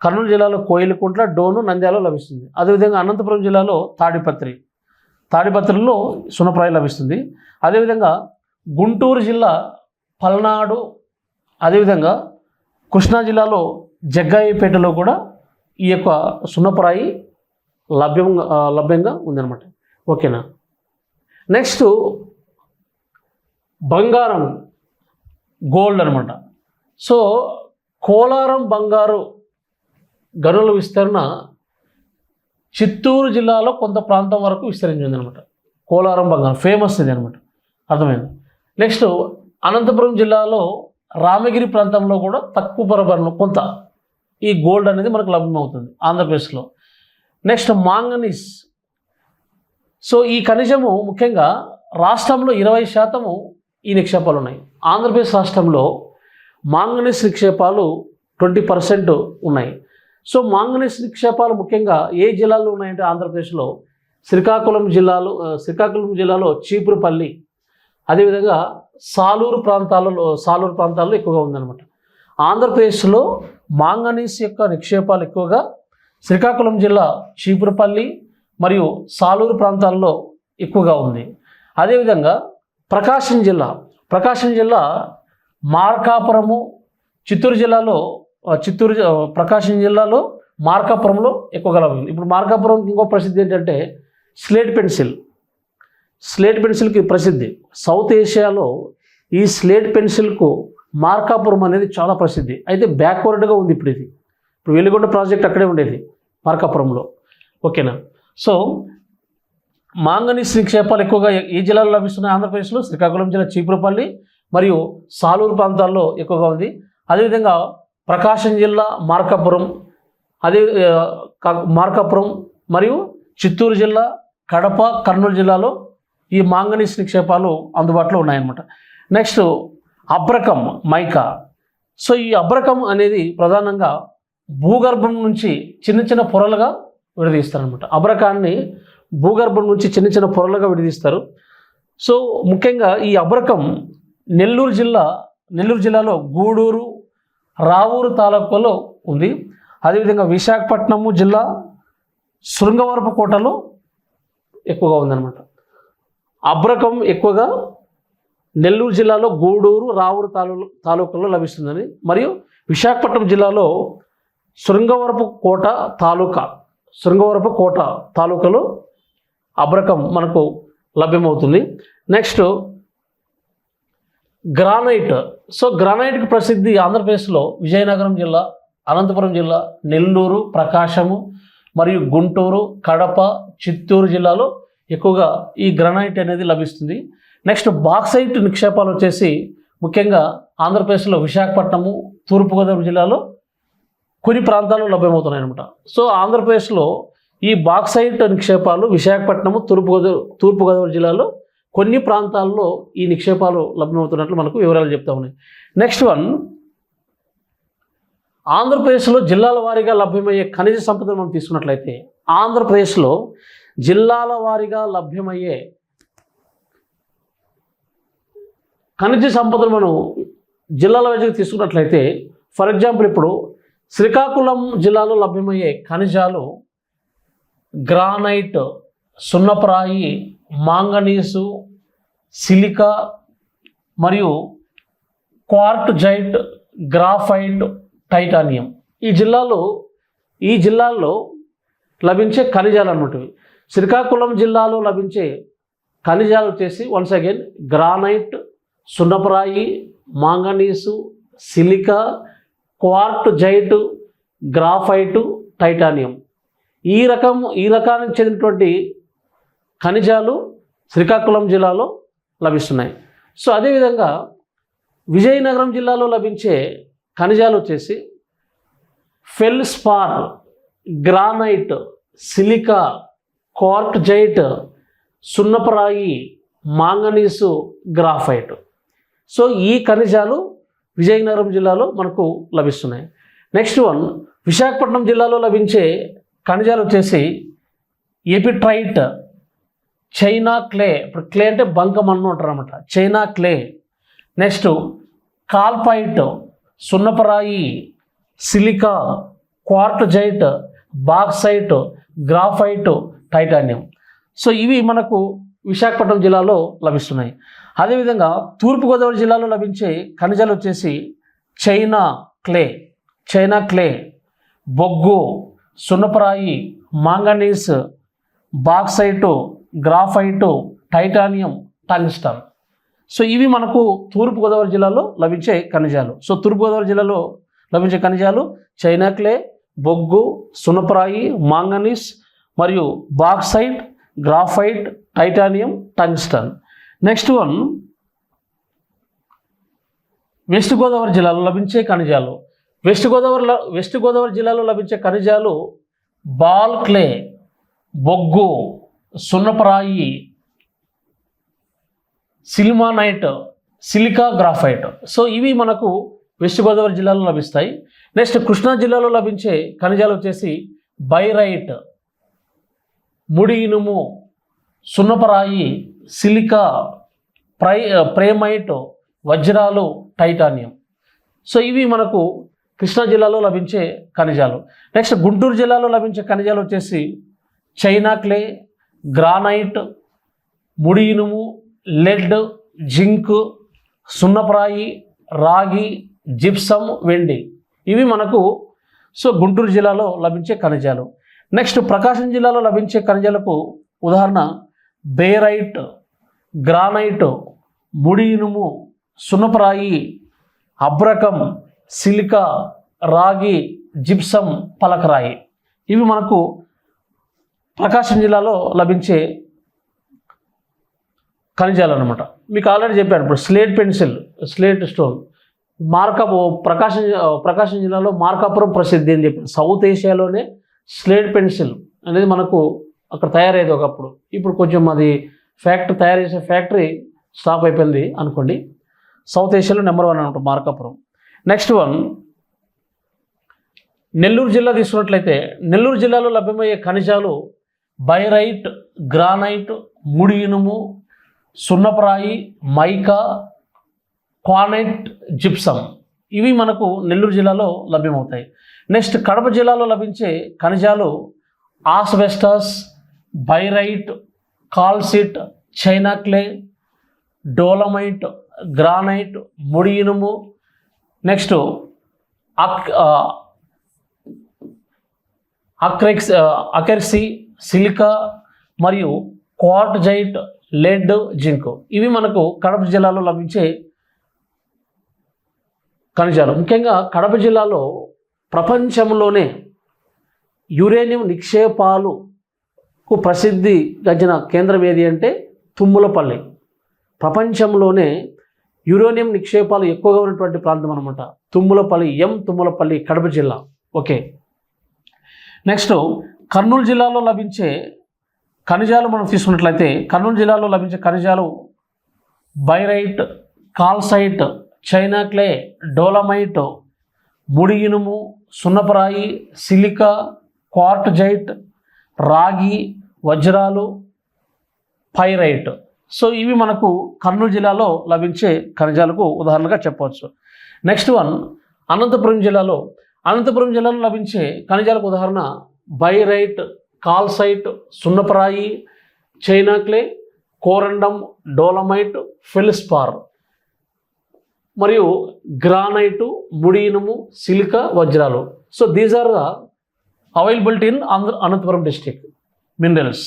కర్నూలు జిల్లాలో కోయిలకుంట్ల, డోను, నంద్యాలలో లభిస్తుంది. అదేవిధంగా అనంతపురం జిల్లాలో తాడిపత్రిలో సున్నపురాయి లభిస్తుంది. అదేవిధంగా గుంటూరు జిల్లా పల్నాడు, అదేవిధంగా కృష్ణా జిల్లాలో జగ్గాయిపేటలో కూడా ఈ యొక్క సున్నపురాయి లభ్యంగా ఉందన్నమాట. ఓకేనా? నెక్స్ట్ బంగారం, గోల్డ్ అనమాట. సో కోలారం బంగారు గనుల విస్తరణ చిత్తూరు జిల్లాలో కొంత ప్రాంతం వరకు విస్తరించింది అనమాట. కోలారం బంగారం ఫేమస్ ఇది అనమాట. అర్థమైంది. నెక్స్ట్ అనంతపురం జిల్లాలో రామగిరి ప్రాంతంలో కూడా తక్కువ పరిమాణంలో కొంత ఈ గోల్డ్ అనేది మనకు లభ్యమవుతుంది ఆంధ్రప్రదేశ్లో. Next manganese. సో ఈ ఖనిజము ముఖ్యంగా రాష్ట్రంలో 20% ఈ నిక్షేపాలు ఉన్నాయి. ఆంధ్రప్రదేశ్ రాష్ట్రంలో మాంగనీస్ నిక్షేపాలు 20% ఉన్నాయి. సో మాంగనీస్ నిక్షేపాలు ముఖ్యంగా ఏ జిల్లాలో ఉన్నాయంటే ఆంధ్రప్రదేశ్లో శ్రీకాకుళం జిల్లాలో చీపురుపల్లి, అదేవిధంగా సాలూరు ప్రాంతాల్లో ఎక్కువగా ఉందన్నమాట. ఆంధ్రప్రదేశ్లో మాంగనీస్ యొక్క నిక్షేపాలు ఎక్కువగా శ్రీకాకుళం జిల్లా చీపురుపల్లి మరియు సాలూరు ప్రాంతాల్లో ఎక్కువగా ఉంది. అదేవిధంగా ప్రకాశం జిల్లా మార్కాపురము, ప్రకాశం జిల్లాలో మార్కాపురంలో ఎక్కువగా లభిస్తుంది. ఇప్పుడు మార్కాపురం ఇంకో ప్రసిద్ధి ఏంటంటే స్లేట్ పెన్సిల్కి ప్రసిద్ధి. సౌత్ ఏషియాలో ఈ స్లేట్ పెన్సిల్కు మార్కాపురం అనేది చాలా ప్రసిద్ధి. అయితే బ్యాక్వర్డ్గా ఉంది ఇప్పుడు ఇది. ఇప్పుడు వెలుగొండ ప్రాజెక్ట్ అక్కడే ఉండేది మార్కాపురంలో. ఓకేనా? సో మాంగనీస్ నిక్షేపాలు ఎక్కువగా ఏ జిల్లాలో లభిస్తున్నాయి ఆంధ్రప్రదేశ్లో? శ్రీకాకుళం జిల్లా చీపురుపల్లి మరియు సాలూరు ప్రాంతాల్లో ఎక్కువగా ఉంది. అదేవిధంగా ప్రకాశం జిల్లా మార్కాపురం, అదే మార్కాపురం మరియు చిత్తూరు జిల్లా, కడప, కర్నూలు జిల్లాలో ఈ మాంగనీస్ నిక్షేపాలు అందుబాటులో ఉన్నాయన్నమాట. Next అబ్రకం mica. సో ఈ అబ్రకం అనేది ప్రధానంగా భూగర్భం నుంచి చిన్న చిన్న పొరలుగా విడదీస్తారనమాట. అబ్రకాన్ని భూగర్భం నుంచి చిన్న చిన్న పొరలుగా విడదీస్తారు. సో ముఖ్యంగా ఈ అబ్రకం నెల్లూరు జిల్లాలో గూడూరు, రావూరు తాలూకాలో ఉంది. అదేవిధంగా విశాఖపట్నము జిల్లా శృంగవరపుకోటలో ఎక్కువగా ఉందన్నమాట. అబ్రకం ఎక్కువగా నెల్లూరు జిల్లాలో గూడూరు, రావూరు తాలూకాలో లభిస్తుందని, మరియు విశాఖపట్నం జిల్లాలో శృంగవరపు కోట తాలూకాలో అబ్రకం మనకు లభ్యమవుతుంది. Next granite. సో గ్రానైట్కి ప్రసిద్ధి ఆంధ్రప్రదేశ్లో విజయనగరం జిల్లా, అనంతపురం జిల్లా, నెల్లూరు, ప్రకాశము మరియు గుంటూరు, కడప, చిత్తూరు జిల్లాలో ఎక్కువగా ఈ గ్రానైట్ అనేది లభిస్తుంది. నెక్స్ట్ బాక్సైట్ నిక్షేపాలు వచ్చేసి ముఖ్యంగా ఆంధ్రప్రదేశ్లో విశాఖపట్నము, తూర్పుగోదావరి జిల్లాలో కొన్ని ప్రాంతాల్లో లభ్యమవుతున్నాయి అనమాట. సో ఆంధ్రప్రదేశ్లో ఈ బాక్సైట్ నిక్షేపాలు విశాఖపట్నము, తూర్పుగోదావరి జిల్లాలో కొన్ని ప్రాంతాల్లో ఈ నిక్షేపాలు లభ్యమవుతున్నట్లు మనకు వివరాలు చెప్తా ఉన్నాయి. నెక్స్ట్ వన్, ఆంధ్రప్రదేశ్లో జిల్లాల వారీగా లభ్యమయ్యే ఖనిజ సంపదను మనం తీసుకున్నట్లయితే, ఆంధ్రప్రదేశ్లో జిల్లాల వారీగా లభ్యమయ్యే ఖనిజ సంపదను మనం జిల్లాల వారీగా తీసుకున్నట్లయితే, ఫర్ ఎగ్జాంపుల్ ఇప్పుడు శ్రీకాకుళం జిల్లాలో లభ్యమయ్యే ఖనిజాలు గ్రానైట్, సున్నపరాయి, మాంగనీసు, సిలికా మరియు క్వార్ట్జైట్, గ్రాఫైట్, టైటానియం. ఈ జిల్లాల్లో లభించే ఖనిజాలు అన్నమాట. శ్రీకాకుళం జిల్లాలో లభించే ఖనిజాలు వచ్చేసి వన్స్ అగైన్ గ్రానైట్, సున్నపరాయి, manganese, silica, quartzite, graphite, titanium. ఈ రకానికి చెందినటువంటి ఖనిజాలు శ్రీకాకుళం జిల్లాలో లభిస్తున్నాయి. సో అదేవిధంగా విజయనగరం జిల్లాలో లభించే ఖనిజాలు వచ్చేసి ఫెల్స్పార్, గ్రానైట్, సిలికా, క్వార్ట్జైట్, సున్నపరాయి, మాంగనీసు, గ్రాఫైట్. సో ఈ ఖనిజాలు విజయనగరం జిల్లాలో మనకు లభిస్తున్నాయి. నెక్స్ట్ వన్, విశాఖపట్నం జిల్లాలో లభించే ఖనిజాలు వచ్చేసి ఎపిట్రైట్, చైనా క్లే. ఇప్పుడు క్లే అంటే బంకమన్ను అంటారు అన్నమాట, చైనా క్లే. నెక్స్ట్ కాల్పైట్, సున్నపరాయి, silica, quartzite, bauxite, graphite, titanium. So ఇవి మనకు విశాఖపట్నం జిల్లాలో లభిస్తున్నాయి. అదేవిధంగా తూర్పుగోదావరి జిల్లాలో లభించే ఖనిజాలు వచ్చేసి చైనా క్లే, బొగ్గు, సున్నపరాయి, manganese, bauxite, graphite, titanium, tungsten. So ఇవి మనకు తూర్పుగోదావరి జిల్లాలో లభించే ఖనిజాలు. సో తూర్పుగోదావరి జిల్లాలో లభించే ఖనిజాలు చైనా క్లే, బొగ్గు, సున్నపరాయి, మాంగనీస్ మరియు bauxite, graphite, titanium, tungsten. Next one, west Godavari జిల్లాలో లభించే ఖనిజాలు. వెస్ట్ గోదావరి జిల్లాలో లభించే ఖనిజాలు బాల్ క్లే, బొగ్గు, సున్నపరాయి, సిలిమానైట్, సిలికా, గ్రాఫైట్. సో ఇవి మనకు వెస్ట్ గోదావరి జిల్లాలో లభిస్తాయి. నెక్స్ట్ కృష్ణా జిల్లాలో లభించే ఖనిజాలు వచ్చేసి బైరైట్, ముడి ఇనుము, సున్నపరాయి, సిలికా, ప్రేమైట్, వజ్రాలు, టైటానియం. సో ఇవి మనకు కృష్ణా జిల్లాలో లభించే ఖనిజాలు. నెక్స్ట్ గుంటూరు జిల్లాలో లభించే ఖనిజాలు వచ్చేసి చైనా క్లే, గ్రానైట్, ముడి ఇనుము, లెడ్, జింక్, సున్నపరాయి, రాగి, జిప్సం, వెండి. ఇవి మనకు గుంటూరు జిల్లాలో లభించే ఖనిజాలు. నెక్స్ట్ ప్రకాశం జిల్లాలో లభించే ఖనిజాలకు ఉదాహరణ బేరైట్, గ్రానైట్, ముడి ఇనుము, సున్నపరాయి, అబ్రకం, సిలికా, రాగి, జిప్సం, పలకరాయి. ఇవి మనకు ప్రకాశం జిల్లాలో లభించే ఖనిజాలు అన్నమాట. మీకు ఆల్రెడీ చెప్పాను. ఇప్పుడు స్లేట్ స్టోన్, ప్రకాశం జిల్లాలో మార్కాపురం ప్రసిద్ధి అని చెప్పి సౌత్ ఏషియాలోనే స్లేట్ పెన్సిల్ అనేది మనకు అక్కడ తయారయ్యేది ఒకప్పుడు. ఇప్పుడు కొంచెం అది తయారు చేసే ఫ్యాక్టరీ స్టాప్ అయిపోయింది అనుకోండి. సౌత్ ఏషియాలో నెంబర్ 1 అనమాట మార్కాపురం. నెక్స్ట్ వన్, నెల్లూరు జిల్లా తీసుకున్నట్లయితే నెల్లూరు జిల్లాలో లభ్యమయ్యే ఖనిజాలు బైరైట్, గ్రానైట్, ముడి ఇనుము, సున్నపరాయి, మైకా, క్వానైట్, జిప్సమ్. ఇవి మనకు నెల్లూరు జిల్లాలో లభ్యమవుతాయి. నెక్స్ట్ కడప జిల్లాలో లభించే ఖనిజాలు asbestos, barite, calcite, china clay, dolomite, granite, ముడి ఇనుము, నెక్స్ట్ అకెర్సీ, సిలికా మరియు క్వార్ట్జైట్, లెడ్, జింక్. ఇవి మనకు కడప జిల్లాలో లభించే ఖనిజాలు. ముఖ్యంగా కడప జిల్లాలో ప్రపంచంలోనే యురేనియం నిక్షేపాలకు ప్రసిద్ధి గంచిన కేంద్రం ఏది అంటే తుమ్మలపల్లి. ప్రపంచంలోనే యురేనియం నిక్షేపాలు ఎక్కువగా ఉన్నటువంటి ప్రాంతం అనమాట తుమ్మలపల్లి, కడప జిల్లా. ఓకే. నెక్స్ట్ కర్నూలు జిల్లాలో లభించే ఖనిజాలు మనం తీసుకున్నట్లయితే కర్నూలు జిల్లాలో లభించే ఖనిజాలు బైరైట్, కాల్సైట్, చైనా క్లే, డోలమైట్, ముడి ఇనుము, సున్నపరాయి, సిలికా, క్వార్ట్జైట్, రాగి, వజ్రాలు, పైరైట్. సో ఇవి మనకు కర్నూలు జిల్లాలో లభించే ఖనిజాలకు ఉదాహరణగా చెప్పవచ్చు. నెక్స్ట్ వన్, అనంతపురం జిల్లాలో లభించే ఖనిజాలకు ఉదాహరణ బైరైట్, కాల్సైట్, సున్నపరాయి, china clay, corundum, dolomite, feldspar మరియు గ్రానైటు, ముడి ఇనుము, సిలికా, వజ్రాలు. So these are the availability in Anantapuram district minerals.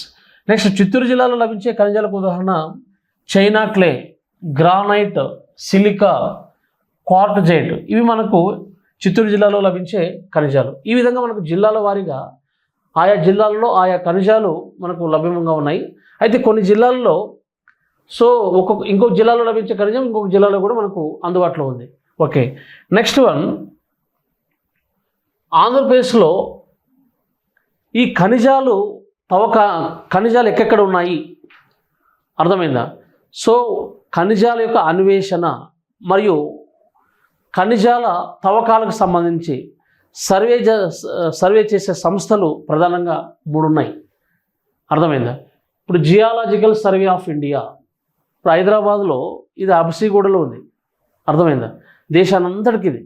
Next Chittoor జిల్లాలో లభించే ఖనిజాలకు ఉదాహరణ china clay, granite, silica, quartzite. ఇవి మనకు చిత్తూరు జిల్లాలో లభించే ఖనిజాలు. ఈ విధంగా మనకు జిల్లాల వారీగా ఆయా జిల్లాల్లో ఆయా ఖనిజాలు మనకు లభ్యంగా ఉన్నాయి. అయితే కొన్ని జిల్లాల్లో ఇంకొక జిల్లాలో లభించే ఖనిజం ఇంకొక జిల్లాలో కూడా మనకు అందుబాటులో ఉంది. ఓకే. నెక్స్ట్ వన్, ఆంధ్రప్రదేశ్లో ఈ ఖనిజాలు ఎక్కడెక్కడ ఉన్నాయి అర్థమైందా? సో ఖనిజాల యొక్క అన్వేషణ మరియు ఖనిజాల తవ్వకాలకు సంబంధించి సర్వే చేసే సంస్థలు ప్రధానంగా 3 ఉన్నాయి. అర్థమైందా? ఇప్పుడు జియాలజికల్ సర్వే ఆఫ్ ఇండియా, ఇప్పుడు హైదరాబాద్లో ఇది అబ్సిగూడలో ఉంది. అర్థమైందా? దేశానంతటికి ఇది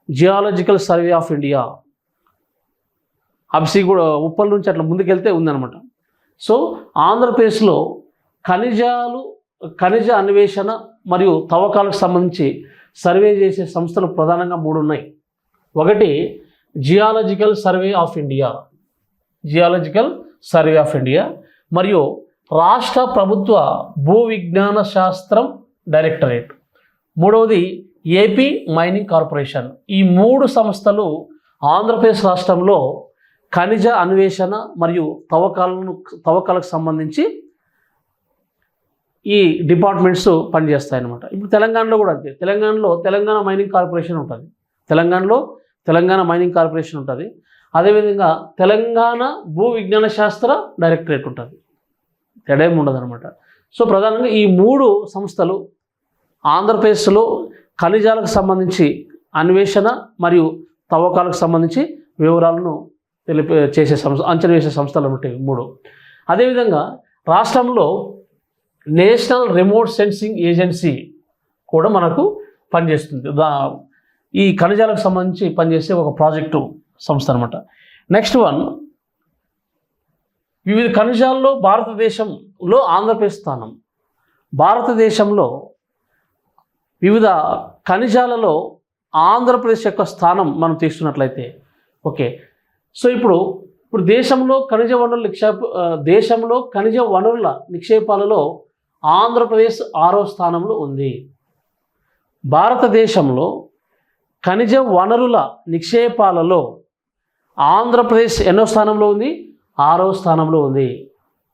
geological survey of India Habsiguda Uppal నుంచి అట్లా ముందుకెళ్తే ఉందన్నమాట. సో ఆంధ్రప్రదేశ్లో ఖనిజ అన్వేషణ మరియు తవ్వకాలకు సంబంధించి సర్వే చేసే సంస్థలు ప్రధానంగా 3 ఉన్నాయి. ఒకటి జియాలజికల్ సర్వే ఆఫ్ ఇండియా మరియు రాష్ట్ర ప్రభుత్వ భూ విజ్ఞాన శాస్త్రం డైరెక్టరేట్. మూడవది ఏపీ మైనింగ్ కార్పొరేషన్. ఈ 3 సంస్థలు ఆంధ్రప్రదేశ్ రాష్ట్రంలో ఖనిజ అన్వేషణ మరియు తవ్వకాలకు సంబంధించి ఈ డిపార్ట్మెంట్స్ పనిచేస్తాయన్నమాట. ఇప్పుడు తెలంగాణలో కూడా అంతే. తెలంగాణ మైనింగ్ కార్పొరేషన్ ఉంటుంది. తెలంగాణ మైనింగ్ కార్పొరేషన్ ఉంటుంది. అదేవిధంగా తెలంగాణ భూ విజ్ఞాన శాస్త్ర డైరెక్టరేట్ ఉంటుంది. తేడా ఉండదు అనమాట. సో ప్రధానంగా ఈ 3 సంస్థలు ఆంధ్రప్రదేశ్లో ఖనిజాలకు సంబంధించి అన్వేషణ మరియు తవ్వకాలకు సంబంధించి వివరాలను అంచనా వేసే సంస్థలు ఉంటాయి 3. అదేవిధంగా రాష్ట్రంలో నేషనల్ రిమోట్ సెన్సింగ్ ఏజెన్సీ కూడా మనకు పనిచేస్తుంది. ఈ ఖనిజాలకు సంబంధించి పనిచేసే ఒక ప్రాజెక్టు సంస్థ అనమాట. నెక్స్ట్ వన్, వివిధ ఖనిజాల్లో భారతదేశంలో ఆంధ్రప్రదేశ్ స్థానం. భారతదేశంలో వివిధ ఖనిజాలలో ఆంధ్రప్రదేశ్ యొక్క స్థానం మనం తీసుకున్నట్లయితే ఓకే. సో ఇప్పుడు దేశంలో ఖనిజ వనరుల నిక్షేపాలలో ఆంధ్రప్రదేశ్ 6వ స్థానంలో ఉంది. భారతదేశంలో ఖనిజ వనరుల నిక్షేపాలలో ఆంధ్రప్రదేశ్ ఎన్నో స్థానంలో ఉంది? 6వ స్థానంలో ఉంది.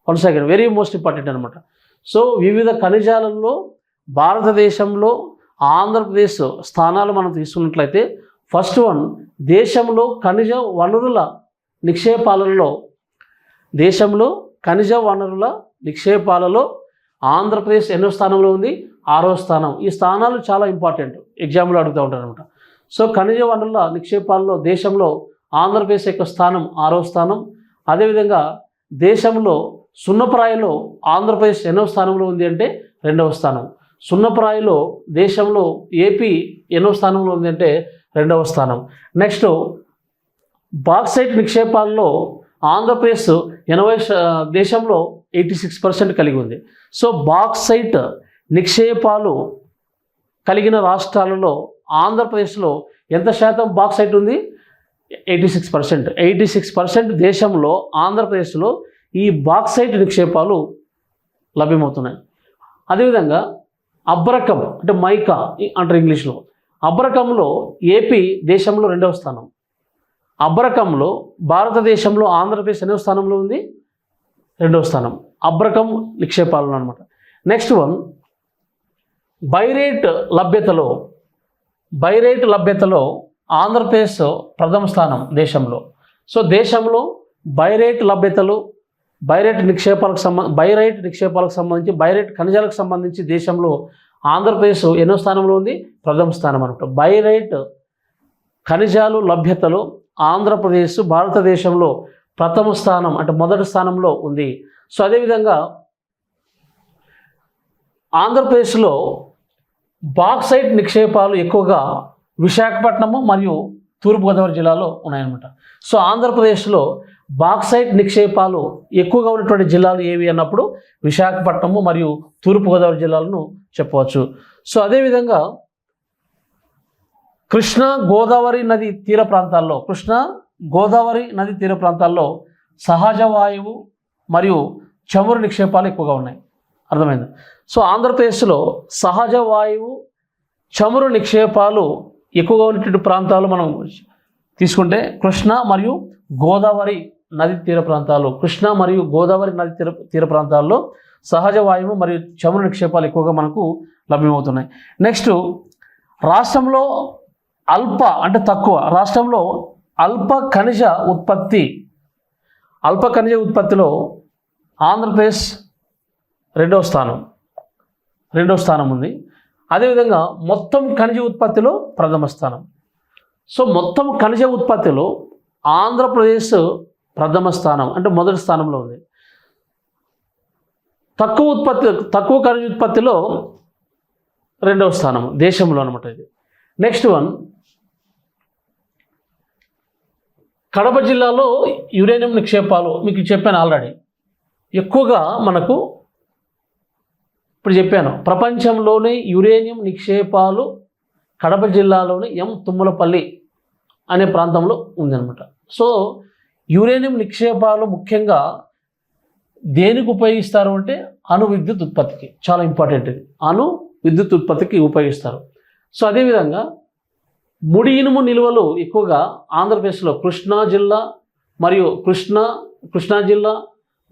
One second, very most important అనమాట. సో వివిధ ఖనిజాలలో భారతదేశంలో ఆంధ్రప్రదేశ్ స్థానాలు మనం తీసుకున్నట్లయితే ఫస్ట్ వన్, దేశంలో ఖనిజ వనరుల నిక్షేపాలలో ఆంధ్రప్రదేశ్ ఎన్నో స్థానంలో ఉంది? 6వ స్థానం. ఈ స్థానాలు చాలా ఇంపార్టెంట్, ఎగ్జామ్లో అడుగుతూ ఉంటారు అనమాట. సో ఖనిజ వనరుల నిక్షేపాలలో దేశంలో ఆంధ్రప్రదేశ్ యొక్క స్థానం 6వ స్థానం. అదేవిధంగా దేశంలో సున్నప్రాయలో ఆంధ్రప్రదేశ్ ఎన్నో స్థానంలో ఉంది అంటే 2వ స్థానం. సున్నప్రాయలో దేశంలో ఏపీ ఎన్నో స్థానంలో ఉంది అంటే 2వ స్థానం. నెక్స్ట్, బాక్సైట్ నిక్షేపాల్లో ఆంధ్రప్రదేశ్ దేశంలో 86% కలిగి ఉంది. సో బాక్సైట్ నిక్షేపాలు కలిగిన రాష్ట్రాలలో ఆంధ్రప్రదేశ్లో ఎంత శాతం బాక్సైట్ ఉంది? 86%. 86% దేశంలో ఆంధ్రప్రదేశ్లో ఈ బాక్సైట్ నిక్షేపాలు లభ్యమవుతున్నాయి. అదేవిధంగా అబ్రకం అంటే మైకా అంటారు ఇంగ్లీష్లో. అబ్రకంలో ఏపీ దేశంలో 2వ స్థానం. అబ్రకంలో భారతదేశంలో ఆంధ్రప్రదేశ్ ఎన్నో స్థానంలో ఉంది? 2వ స్థానం. అబ్రకం నిక్షేపాలు అనమాట. నెక్స్ట్ వన్, బైరేట్ లభ్యతలో ఆంధ్రప్రదేశ్ ప్రథమ స్థానం దేశంలో. సో దేశంలో బైరేట్ నిక్షేపాలకు సంబంధించి బైరేట్ ఖనిజాలకు సంబంధించి దేశంలో ఆంధ్రప్రదేశ్ ఎన్నో స్థానంలో ఉంది? ప్రథమ స్థానం అనమాట. బైరేట్ ఖనిజాలు లభ్యతలో ఆంధ్రప్రదేశ్ భారతదేశంలో ప్రథమ స్థానం అంటే మొదటి స్థానంలో ఉంది. సో అదేవిధంగా ఆంధ్రప్రదేశ్లో బాక్సైట్ నిక్షేపాలు ఎక్కువగా విశాఖపట్నము మరియు తూర్పుగోదావరి జిల్లాలో ఉన్నాయన్నమాట. సో ఆంధ్రప్రదేశ్లో బాక్సైట్ నిక్షేపాలు ఎక్కువగా ఉన్నటువంటి జిల్లాలు ఏవి అన్నప్పుడు విశాఖపట్నము మరియు తూర్పుగోదావరి జిల్లాలను చెప్పవచ్చు. సో అదేవిధంగా కృష్ణా గోదావరి నది తీర ప్రాంతాల్లో సహజ వాయువు మరియు చమురు నిక్షేపాలు ఎక్కువగా ఉన్నాయి. అర్థమైంది? సో ఆంధ్రప్రదేశ్లో సహజ వాయువు చమురు నిక్షేపాలు ఎక్కువగా ఉన్నటువంటి ప్రాంతాలు మనం తీసుకుంటే కృష్ణా మరియు గోదావరి నది తీర ప్రాంతాల్లో సహజ వాయువు మరియు చమురు నిక్షేపాలు ఎక్కువగా మనకు లభ్యమవుతున్నాయి. నెక్స్ట్, రాష్ట్రంలో అల్ప ఖనిజ ఉత్పత్తిలో ఆంధ్రప్రదేశ్ 2వ స్థానం ఉంది. అదేవిధంగా మొత్తం ఖనిజ ఉత్పత్తిలో ప్రథమ స్థానం. సో మొత్తం ఖనిజ ఉత్పత్తిలో ఆంధ్రప్రదేశ్ ప్రథమ స్థానం అంటే మొదటి స్థానంలో ఉంది. తక్కువ ఖనిజ ఉత్పత్తిలో 2వ స్థానం దేశంలో అనమాట ఇది. నెక్స్ట్ వన్, కడప జిల్లాలో యురేనియం నిక్షేపాలు మీకు చెప్పాను ఆల్రెడీ. ఎక్కువగా మనకు ఇప్పుడు చెప్పాను, ప్రపంచంలోనే యురేనియం నిక్షేపాలు కడప జిల్లాలోని తుమ్మలపల్లి అనే ప్రాంతంలో ఉందన్నమాట. సో యురేనియం నిక్షేపాలు ముఖ్యంగా దేనికి ఉపయోగిస్తారు అంటే అణు విద్యుత్ ఉత్పత్తికి. చాలా ఇంపార్టెంట్ ఇది, అణు విద్యుత్ ఉత్పత్తికి ఉపయోగిస్తారు. సో అదేవిధంగా ముడి ఇనుము నిల్వలు ఎక్కువగా ఆంధ్రప్రదేశ్లో కృష్ణా జిల్లా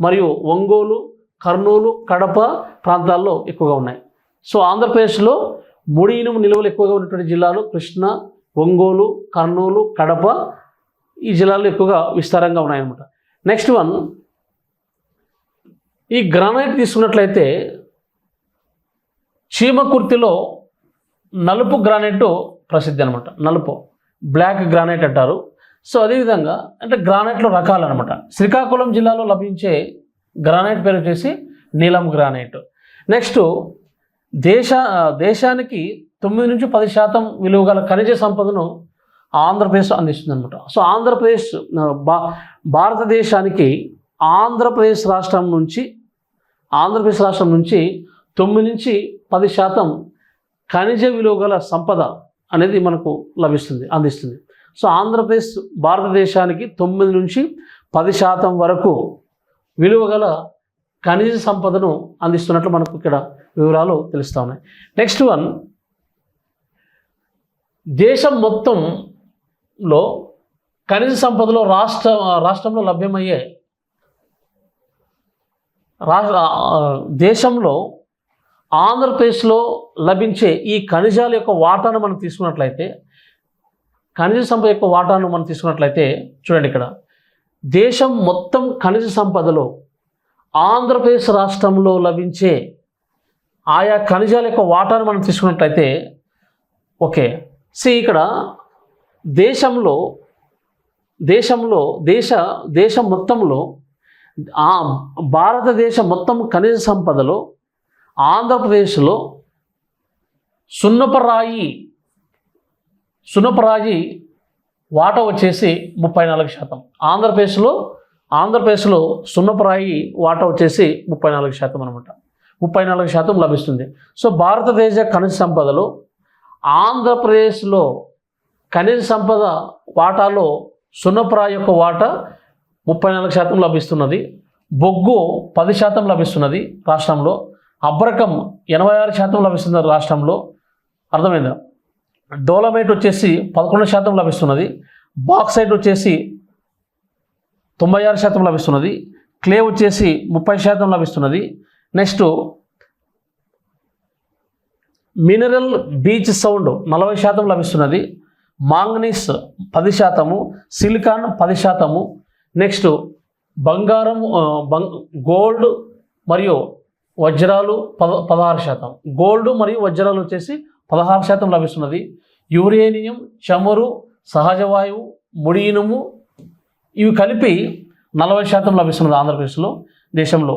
మరియు ఒంగోలు, కర్నూలు, కడప ప్రాంతాల్లో ఎక్కువగా ఉన్నాయి. సో ఆంధ్రప్రదేశ్లో ముడి ఇనుము నిల్వలు ఎక్కువగా ఉన్నటువంటి జిల్లాలు కృష్ణా, ఒంగోలు, కర్నూలు, కడప ఈ జిల్లాల్లో ఎక్కువగా విస్తారంగా ఉన్నాయన్నమాట. నెక్స్ట్ వన్, ఈ గ్రానైట్ తీసుకున్నట్లయితే చీమకుర్తిలో నలుపు గ్రానైట్ ప్రసిద్ధి అనమాట. నలుపు బ్లాక్ గ్రానైట్ అంటారు. సో అదేవిధంగా అంటే గ్రానైట్లో రకాలు అనమాట. శ్రీకాకుళం జిల్లాలో లభించే గ్రానైట్ పేరు వచ్చేసి నీలం గ్రానైట్. నెక్స్ట్, దేశానికి 9 నుంచి 10% విలువ గల ఖనిజ సంపదను ఆంధ్రప్రదేశ్ అందిస్తుంది అనమాట. సో భారతదేశానికి ఆంధ్రప్రదేశ్ రాష్ట్రం నుంచి 9 నుంచి 10% ఖనిజ విలువ గల సంపద అనేది మనకు అందిస్తుంది. సో ఆంధ్రప్రదేశ్ భారతదేశానికి 9 నుంచి 10% వరకు విలువ గల ఖనిజ సంపదను అందిస్తున్నట్లు మనకు ఇక్కడ వివరాలు తెలుస్తూ ఉన్నాయి. నెక్స్ట్ వన్, దేశం మొత్తంలో ఖనిజ సంపదలో రాష్ట్రంలో లభ్యమయ్యే దేశంలో ఆంధ్రప్రదేశ్లో లభించే ఈ ఖనిజాల యొక్క వాటాను మనం తీసుకున్నట్లయితే, ఖనిజ సంపద యొక్క వాటాను మనం తీసుకున్నట్లయితే చూడండి, ఇక్కడ దేశం మొత్తం ఖనిజ సంపదలో ఆంధ్రప్రదేశ్ రాష్ట్రంలో లభించే ఆయా ఖనిజాల యొక్క వాటాను మనం తీసుకున్నట్లయితే, ఓకే, ఇక్కడ దేశం మొత్తంలో భారతదేశం మొత్తం ఖనిజ సంపదలో ఆంధ్రప్రదేశ్లో సున్నపరాయి వాటా వచ్చేసి 34%. ఆంధ్రప్రదేశ్లో సున్నపరాయి వాటా వచ్చేసి 34% అనమాట. 34% లభిస్తుంది. సో భారతదేశ ఖనిజ సంపదలో ఆంధ్రప్రదేశ్లో ఖనిజ సంపద వాటాలో సున్నపరాయి యొక్క వాటా 34% లభిస్తున్నది. బొగ్గు 10% లభిస్తున్నది రాష్ట్రంలో. అబ్రకం 86% లభిస్తుంది రాష్ట్రంలో. అర్థమైందా? డోలమైట్ వచ్చేసి 11% లభిస్తున్నది. బాక్సైట్ వచ్చేసి 96% లభిస్తున్నది. క్లే వచ్చేసి 30% లభిస్తున్నది. నెక్స్ట్ మినరల్ బీచ్ సౌండ్ 40% లభిస్తున్నది. Manganese 10%, silicon 10%. నెక్స్ట్ బంగారం, గోల్డ్ మరియు వజ్రాలు 16%. గోల్డ్ మరియు వజ్రాలు వచ్చేసి 16% లభిస్తున్నది. యురేనియం, చమురు, సహజ వాయువు, ముడి ఇనుము ఇవి కలిపి 40% లభిస్తున్నది ఆంధ్రప్రదేశ్లో దేశంలో.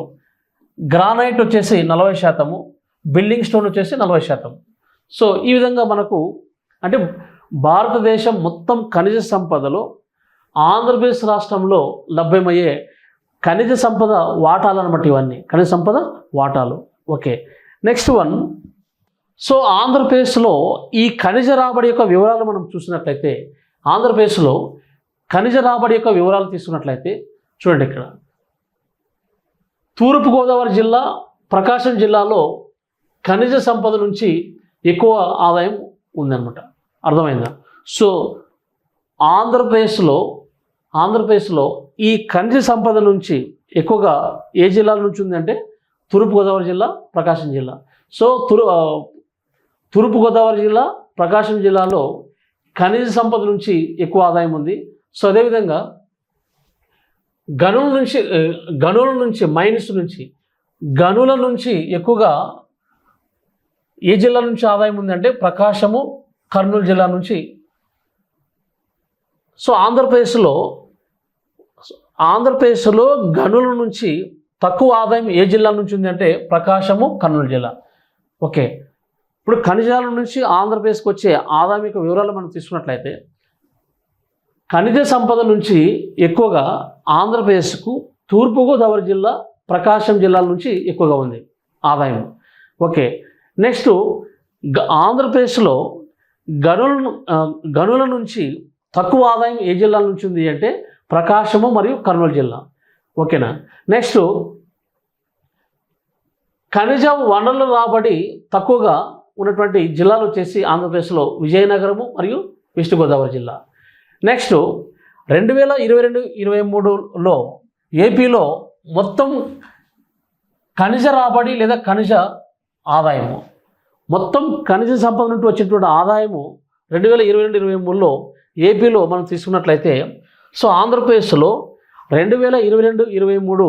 గ్రానైట్ వచ్చేసి 40%, బిల్డింగ్ స్టోన్ వచ్చేసి 40%. సో ఈ విధంగా మనకు అంటే భారతదేశం మొత్తం ఖనిజ సంపదలో ఆంధ్రప్రదేశ్ రాష్ట్రంలో లభ్యమయ్యే ఖనిజ సంపద వాటాలు అనమాట. ఇవన్నీ ఖనిజ సంపద వాటాలు. Okay, next one. సో ఆంధ్రప్రదేశ్లో ఈ ఖనిజ రాబడి యొక్క వివరాలు మనం చూసినట్లయితే, ఆంధ్రప్రదేశ్లో ఖనిజ రాబడి యొక్క వివరాలు తీసుకున్నట్లయితే చూడండి, ఇక్కడ తూర్పుగోదావరి జిల్లా, ప్రకాశం జిల్లాలో ఖనిజ సంపద నుంచి ఎక్కువ ఆదాయం ఉందన్నమాట. అర్థమైందా? సో ఆంధ్రప్రదేశ్లో ఈ ఖనిజ సంపద నుంచి ఎక్కువగా ఏ జిల్లాల నుంచి ఉందంటే తూర్పుగోదావరి జిల్లా, ప్రకాశం జిల్లా. సో తూర్పుగోదావరి జిల్లా, ప్రకాశం జిల్లాలో ఖనిజ సంపద నుంచి ఎక్కువ ఆదాయం ఉంది. సో అదేవిధంగా గనుల నుంచి ఎక్కువగా ఏ జిల్లా నుంచి ఆదాయం ఉందంటే ప్రకాశము, కర్నూలు జిల్లా నుంచి. సో ఆంధ్రప్రదేశ్లో గనుల నుంచి తక్కువ ఆదాయం ఏ జిల్లా నుంచి ఉంది అంటే ప్రకాశము, కర్నూలు జిల్లా. ఓకే, ఇప్పుడు ఖనిజాల నుంచి ఆంధ్రప్రదేశ్కి వచ్చే ఆదాయం యొక్క వివరాలు మనం తీసుకున్నట్లయితే, ఖనిజ సంపద నుంచి ఎక్కువగా ఆంధ్రప్రదేశ్కు తూర్పుగోదావరి జిల్లా, ప్రకాశం జిల్లాల నుంచి ఎక్కువగా ఉంది ఆదాయం. ఓకే, నెక్స్ట్ ఆంధ్రప్రదేశ్లో గనుల నుంచి తక్కువ ఆదాయం ఏ జిల్లాల నుంచి ఉంది అంటే ప్రకాశము మరియు కర్నూలు జిల్లా. ఓకేనా? నెక్స్ట్ ఖనిజ వనరుల రాబడి తక్కువగా ఉన్నటువంటి జిల్లాలు వచ్చేసి ఆంధ్రప్రదేశ్లో విజయనగరము మరియు వెస్ట్ గోదావరి జిల్లా. నెక్స్ట్ 2022-23లో ఏపీలో మొత్తం ఖనిజ రాబడి లేదా ఖనిజ ఆదాయము, మొత్తం ఖనిజ సంపద నుండి వచ్చేటువంటి ఆదాయము 2022-23లో ఏపీలో మనం తీసుకున్నట్లయితే, సో ఆంధ్రప్రదేశ్లో 2022-23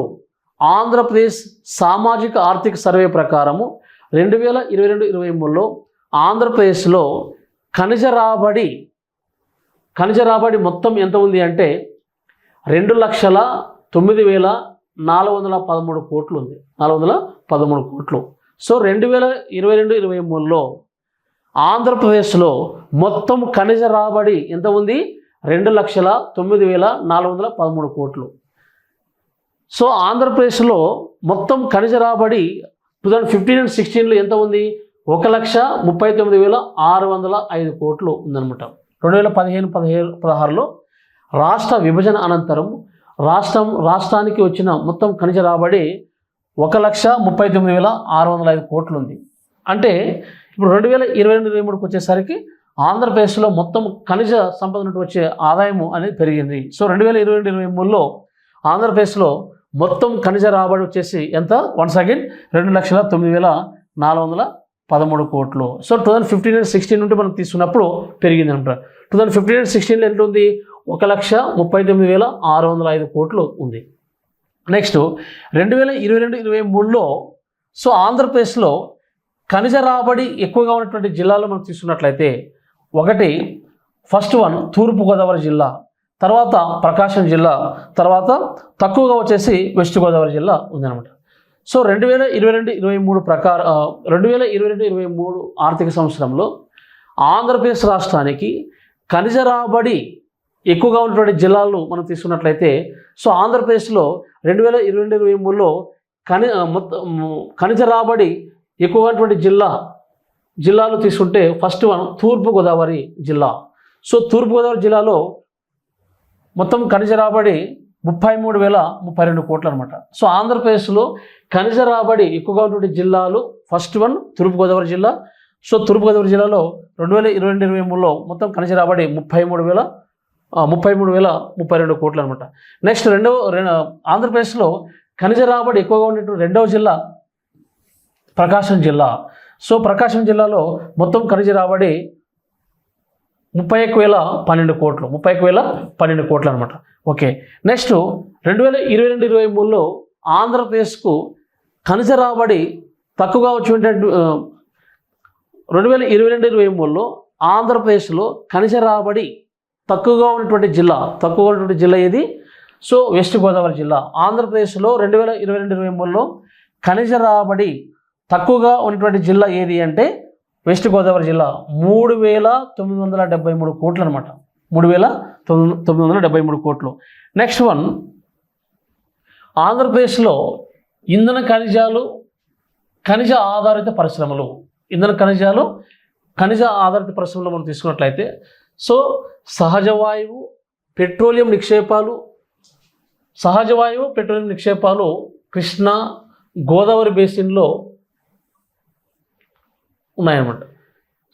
ఆంధ్రప్రదేశ్ సామాజిక ఆర్థిక సర్వే ప్రకారము 2022-23లో ఆంధ్రప్రదేశ్లో ఖనిజ రాబడి మొత్తం ఎంత ఉంది అంటే 2,09,413 కోట్లు ఉంది. 413 కోట్లు. సో 2022-23లో ఆంధ్రప్రదేశ్లో మొత్తం ఖనిజ రాబడి ఎంత ఉంది? 2,09,413 కోట్లు. సో ఆంధ్రప్రదేశ్లో మొత్తం ఖనిజ రాబడి 2015 and 2016లో ఎంత ఉంది? 1,39,605 కోట్లు ఉందన్నమాట. 2015-16లో రాష్ట్ర విభజన అనంతరం రాష్ట్రానికి వచ్చిన మొత్తం ఖనిజ రాబడి 1,39,605 కోట్లు ఉంది. అంటే ఇప్పుడు 2022-23కి వచ్చేసరికి ఆంధ్రప్రదేశ్లో మొత్తం ఖనిజ సంపద నుండి వచ్చే ఆదాయము అనేది పెరిగింది. సో 2022-23లో ఆంధ్రప్రదేశ్లో మొత్తం ఖనిజ రాబడి వచ్చేసి ఎంత? వన్స్ అగైన్ 2,09,405 413 కోట్లు. సో 2015-16 నుండి మనం తీసుకున్నప్పుడు పెరిగింది అనమాట. 2015-16 ఎంత ఉంది? 1,39,605 కోట్లు ఉంది. నెక్స్ట్ 2022-23లో సో ఆంధ్రప్రదేశ్లో ఖనిజ రాబడి ఎక్కువగా ఉన్నటువంటి జిల్లాలు మనం తీసుకున్నట్లయితే ఒకటి ఫస్ట్ వన్ తూర్పుగోదావరి జిల్లా, తర్వాత ప్రకాశం జిల్లా, తర్వాత తక్కువగా వచ్చేసి వెస్ట్ గోదావరి జిల్లా ఉందన్నమాట. సో 2022-23 ప్రకారం 2022-23 ఆర్థిక సంవత్సరంలో ఆంధ్రప్రదేశ్ రాష్ట్రానికి ఖనిజ రాబడి ఎక్కువగా ఉన్నటువంటి జిల్లాలు మనం తీసుకున్నట్లయితే సో ఆంధ్రప్రదేశ్లో 2022-23లో ఖనిజ రాబడి ఎక్కువగా ఉన్నటువంటి జిల్లాలు తీసుకుంటే ఫస్ట్ వన్ తూర్పుగోదావరి జిల్లా. సో తూర్పుగోదావరి జిల్లాలో మొత్తం ఖనిజ రాబడి 33,032 కోట్లు అనమాట. సో ఆంధ్రప్రదేశ్లో ఖనిజ రాబడి ఎక్కువగా ఉన్నటువంటి జిల్లాలు ఫస్ట్ వన్ తూర్పుగోదావరి జిల్లా. సో తూర్పుగోదావరి జిల్లాలో 2022-23లో మొత్తం ఖనిజ రాబడి 33,032 కోట్లు అనమాట. నెక్స్ట్ ఆంధ్రప్రదేశ్లో ఖనిజ రాబడి ఎక్కువగా ఉన్నటువంటి రెండవ జిల్లా ప్రకాశం జిల్లా. సో ప్రకాశం జిల్లాలో మొత్తం ఖనిజ రాబడి 31,012 కోట్లు 31,012 కోట్లు అనమాట. ఓకే. నెక్స్ట్ 2022-23లో ఆంధ్రప్రదేశ్కు ఖనిజ రాబడి తక్కువగా వచ్చినటువంటి 2022-23లో ఆంధ్రప్రదేశ్లో ఖనిజ రాబడి తక్కువగా ఉన్నటువంటి జిల్లా ఏది? సో వెస్ట్ గోదావరి జిల్లా. ఆంధ్రప్రదేశ్లో 2022-23లో ఖనిజ రాబడి తక్కువగా ఉన్నటువంటి జిల్లా ఏది అంటే వెస్ట్ గోదావరి జిల్లా 3,973 కోట్లు అనమాట. 3,973 కోట్లు. నెక్స్ట్ వన్ ఆంధ్రప్రదేశ్లో ఇంధన ఖనిజాలు ఖనిజ ఆధారిత పరిశ్రమలు మనం తీసుకున్నట్లయితే సో సహజ వాయువు పెట్రోలియం నిక్షేపాలు కృష్ణా గోదావరి బేసిన్లో ఉన్నాయన్నమాట.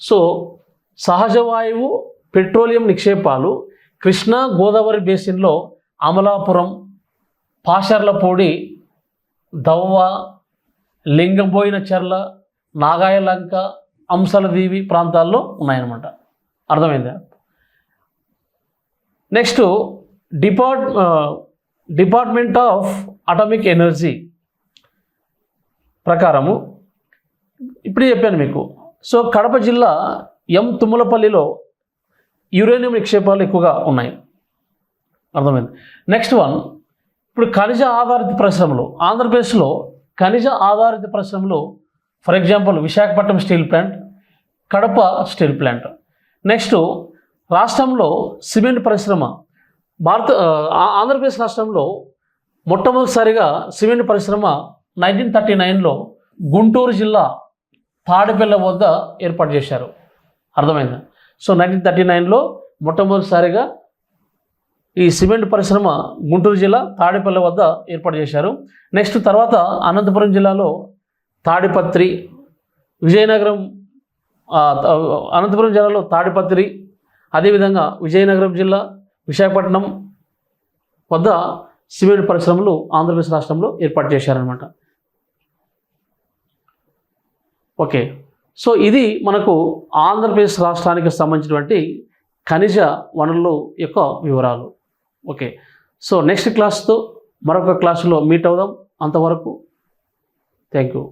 సో సహజ వాయువు పెట్రోలియం నిక్షేపాలు కృష్ణా గోదావరి బేసిన్లో అమలాపురం, పాషర్లపూడి, దవ్వ, లింగంబోయినచెర్ల, నాగాయలంక, అంశలదీవి ప్రాంతాల్లో ఉన్నాయన్నమాట. అర్థమైందా? Next department of atomic energy ప్రకారము ఇప్పుడు చెప్పాను మీకు. సో కడప జిల్లా తుమ్మలపల్లిలో యురేనియం నిక్షేపాలు ఎక్కువగా ఉన్నాయి. అర్థమైంది. నెక్స్ట్ వన్ ఇప్పుడు ఖనిజ ఆధారిత పరిశ్రమలు ఆంధ్రప్రదేశ్లో ఖనిజ ఆధారిత పరిశ్రమలు for example Visakhapatnam steel plant, Kadapa steel plant. Next రాష్ట్రంలో సిమెంట్ పరిశ్రమ ఆంధ్రప్రదేశ్ రాష్ట్రంలో మొట్టమొదటిసారిగా సిమెంట్ పరిశ్రమ 1939లో గుంటూరు జిల్లా తాడిపల్లె వద్ద ఏర్పాటు చేశారు. అర్థమైందా? సో 1939లో మొట్టమొదటిసారిగా ఈ సిమెంట్ పరిశ్రమ గుంటూరు జిల్లా తాడిపల్లె వద్ద ఏర్పాటు చేశారు. నెక్స్ట్ తర్వాత అనంతపురం జిల్లాలో తాడిపత్రి, విజయనగరం అనంతపురం జిల్లాలో తాడిపత్రి, అదేవిధంగా విజయనగరం జిల్లా విశాఖపట్నం వద్ద సిమెంట్ పరిశ్రమలు ఆంధ్రప్రదేశ్ రాష్ట్రంలో ఏర్పాటు చేశారనమాట. ఓకే. సో ఇది మనకు ఆంధ్రప్రదేశ్ రాష్ట్రానికి సంబంధించినటువంటి ఖనిజ వనరుల యొక్క వివరాలు. ఓకే. సో నెక్స్ట్ క్లాస్తో మరొక క్లాసులో మీట్ అవుదాం. అంతవరకు థ్యాంక్ యూ.